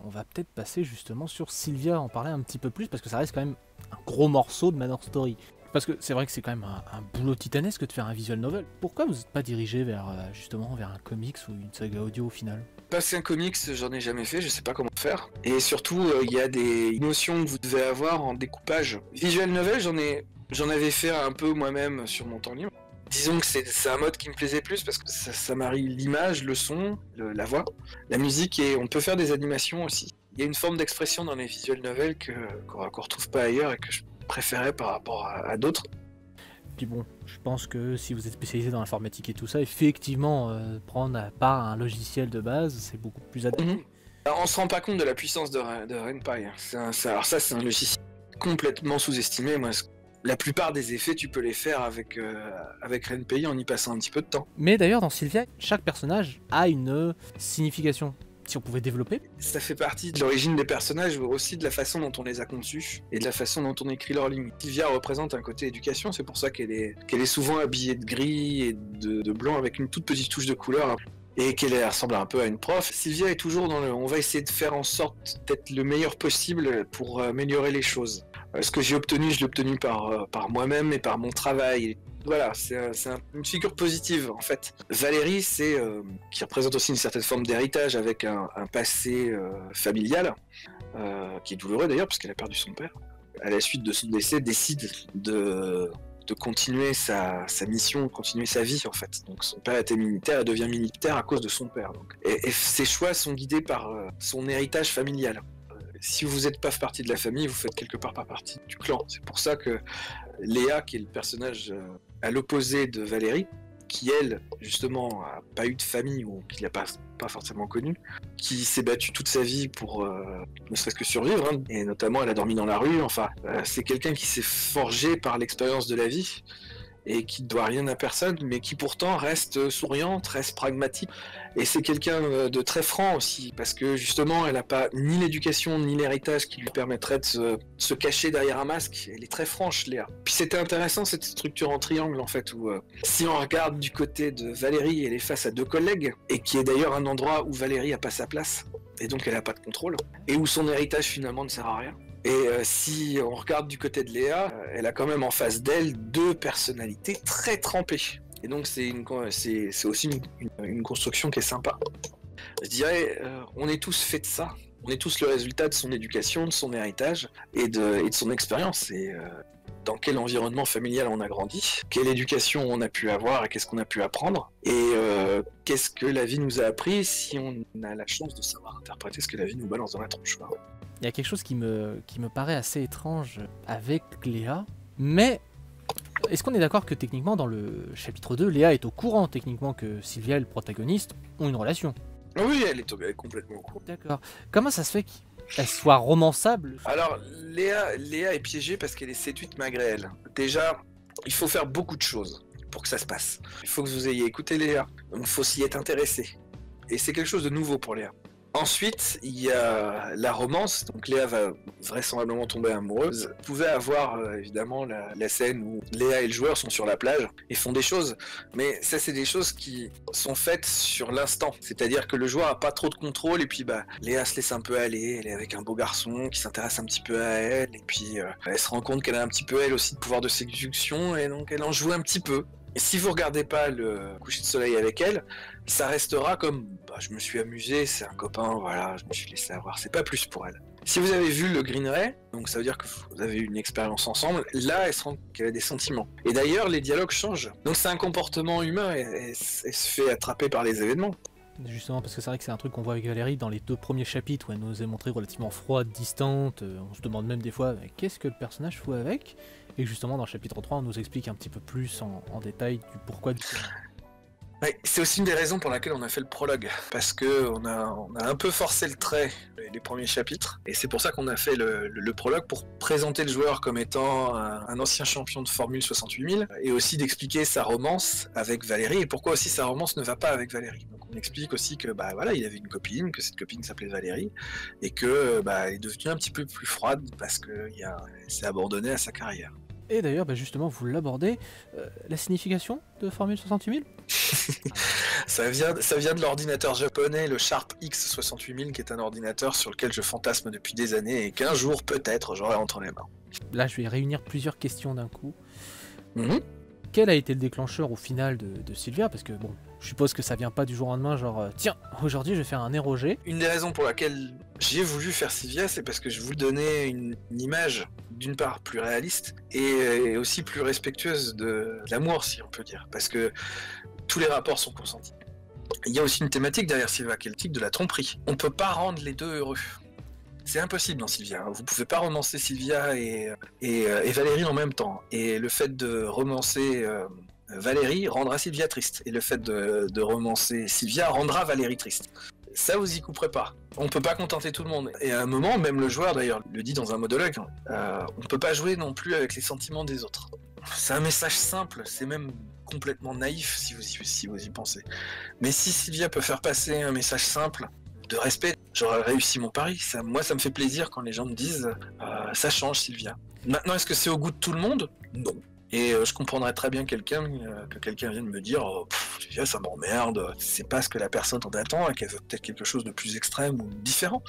On va peut-être passer justement sur Sylvia, en parler un petit peu plus, parce que ça reste quand même un gros morceau de Manor Story. Parce que c'est vrai que c'est quand même un boulot titanesque de faire un visual novel. Pourquoi vous n'êtes pas dirigé vers justement vers un comics ou une saga audio au final? Passer un comics, j'en ai jamais fait, je sais pas comment faire. Et surtout, il y a des notions que vous devez avoir en découpage. Visual novel, j'en avais fait un peu moi-même sur mon temps libre. Disons que c'est un mode qui me plaisait plus parce que ça marie l'image, le son, la voix, la musique et on peut faire des animations aussi. Il y a une forme d'expression dans les visual novels qu'on retrouve pas ailleurs et que je préférais par rapport à d'autres. Puis bon, je pense que si vous êtes spécialisé dans l'informatique et tout ça, effectivement, prendre à part un logiciel de base, c'est beaucoup plus adapté. Alors, on se rend pas compte de la puissance de Ren'Py. Alors ça, c'est un logiciel complètement sous-estimé. Moi, la plupart des effets, tu peux les faire avec Ren'Py en y passant un petit peu de temps. Mais d'ailleurs, dans Sylvia, chaque personnage a une signification. Si on pouvait développer. Ça fait partie de l'origine des personnages, aussi de la façon dont on les a conçus et de la façon dont on écrit leurs lignes. Sylvia représente un côté éducation, c'est pour ça qu'elle est souvent habillée de gris et de blanc avec une toute petite touche de couleur et qu'elle ressemble un peu à une prof. Sylvia est toujours dans on va essayer de faire en sorte d'être le meilleur possible pour améliorer les choses. Ce que j'ai obtenu, je l'ai obtenu par moi-même et par mon travail. Voilà, c'est une figure positive en fait. Valérie, qui représente aussi une certaine forme d'héritage avec un passé familial, qui est douloureux d'ailleurs parce qu'elle a perdu son père. À la suite de son décès, décide de continuer sa mission, de continuer sa vie en fait. Donc son père était militaire, elle devient militaire à cause de son père. Donc. Et ses choix sont guidés par son héritage familial. Si vous n'êtes pas partie de la famille, vous faites quelque part pas partie du clan. C'est pour ça que Léa, qui est le personnage à l'opposé de Valérie, qui elle, justement, a pas eu de famille ou qui l'a pas forcément connue, qui s'est battue toute sa vie pour ne serait-ce que survivre, hein, et notamment elle a dormi dans la rue, enfin, c'est quelqu'un qui s'est forgé par l'expérience de la vie et qui ne doit rien à personne, mais qui pourtant reste souriante, reste pragmatique. Et c'est quelqu'un de très franc aussi, parce que justement, elle n'a pas ni l'éducation ni l'héritage qui lui permettrait de se cacher derrière un masque. Elle est très franche, Léa. Puis c'était intéressant cette structure en triangle, en fait, où si on regarde du côté de Valérie, elle est face à deux collègues, et qui est d'ailleurs un endroit où Valérie n'a pas sa place, et donc elle n'a pas de contrôle, et où son héritage finalement ne sert à rien. Et si on regarde du côté de Léa, elle a quand même en face d'elle deux personnalités très trempées. Et donc c'est aussi une construction qui est sympa. Je dirais, on est tous faits de ça. On est tous le résultat de son éducation, de son héritage et de son expérience. Et dans quel environnement familial on a grandi, quelle éducation on a pu avoir et qu'est-ce qu'on a pu apprendre. Et qu'est-ce que la vie nous a appris si on a la chance de savoir interpréter ce que la vie nous balance dans la tronche. Il y a quelque chose qui me paraît assez étrange avec Léa, mais est-ce qu'on est d'accord que techniquement dans le chapitre 2, Léa est au courant techniquement que Sylvia et le protagoniste ont une relation? Oui, elle est complètement au courant. D'accord. Comment ça se fait qu'elle soit romançable? Alors, Léa est piégée parce qu'elle est séduite malgré elle. Déjà, il faut faire beaucoup de choses pour que ça se passe. Il faut que vous ayez écouté Léa, donc il faut s'y être intéressé. Et c'est quelque chose de nouveau pour Léa. Ensuite, il y a la romance, donc Léa va vraisemblablement tomber amoureuse. Vous pouvez avoir évidemment la scène où Léa et le joueur sont sur la plage et font des choses, mais ça c'est des choses qui sont faites sur l'instant. C'est-à-dire que le joueur a pas trop de contrôle et puis Léa se laisse un peu aller, elle est avec un beau garçon qui s'intéresse un petit peu à elle et puis elle se rend compte qu'elle a un petit peu elle aussi de pouvoir de séduction et donc elle en joue un petit peu. Et si vous regardez pas le coucher de soleil avec elle, ça restera comme je me suis amusé, c'est un copain, voilà, je me suis laissé avoir, c'est pas plus pour elle. Si vous avez vu le Green Ray, donc ça veut dire que vous avez eu une expérience ensemble, là elle se rend qu'elle a des sentiments. Et d'ailleurs les dialogues changent. Donc c'est un comportement humain et elle se fait attraper par les événements. Justement, parce que c'est vrai que c'est un truc qu'on voit avec Valérie dans les 2 premiers chapitres où elle nous est montrée relativement froide, distante, on se demande même des fois qu'est-ce que le personnage fout avec. Et justement dans le chapitre 3 on nous explique un petit peu plus en détail du pourquoi du comment. Ouais, c'est aussi une des raisons pour laquelle on a fait le prologue, parce que on a un peu forcé le trait les premiers chapitres, et c'est pour ça qu'on a fait le prologue pour présenter le joueur comme étant un ancien champion de Formule 68000, et aussi d'expliquer sa romance avec Valérie, et pourquoi aussi sa romance ne va pas avec Valérie. Donc on explique aussi que voilà, il avait une copine, que cette copine s'appelait Valérie, et que elle est devenue un petit peu plus froide parce que s'est abandonnée à sa carrière. Et d'ailleurs, justement, vous l'abordez, la signification de Formule 68000 ? Ça vient de l'ordinateur japonais, le Sharp X68000, qui est un ordinateur sur lequel je fantasme depuis des années et qu'un jour, peut-être, j'aurai entre les mains. Là, je vais réunir plusieurs questions d'un coup. Mhm. Quel a été le déclencheur au final de Sylvia ? Parce que bon, je suppose que ça vient pas du jour au lendemain, genre tiens, aujourd'hui je vais faire un ROG. Une des raisons pour laquelle j'ai voulu faire Sylvia, c'est parce que je voulais donner une image, d'une part, plus réaliste et aussi plus respectueuse de l'amour, si on peut dire. Parce que tous les rapports sont consentis. Il y a aussi une thématique derrière Sylvia, qui est le tic de la tromperie. On peut pas rendre les deux heureux. C'est impossible dans Sylvia. Vous pouvez pas romancer Sylvia et Valérie en même temps. Et le fait de romancer Valérie rendra Sylvia triste. Et le fait de romancer Sylvia rendra Valérie triste. Ça, vous y couperez pas. On peut pas contenter tout le monde. Et à un moment, même le joueur d'ailleurs le dit dans un monologue, on peut pas jouer non plus avec les sentiments des autres. C'est un message simple, c'est même complètement naïf si vous y pensez. Mais si Sylvia peut faire passer un message simple, de respect, j'aurais réussi mon pari. Moi, ça me fait plaisir quand les gens me disent ça change, Sylvia. Maintenant, est-ce que c'est au goût de tout le monde ? Non. Et je comprendrais très bien que quelqu'un vienne me dire Sylvia, ça m'emmerde, c'est pas ce que la personne en attend, et qu'elle veut peut-être quelque chose de plus extrême ou différent.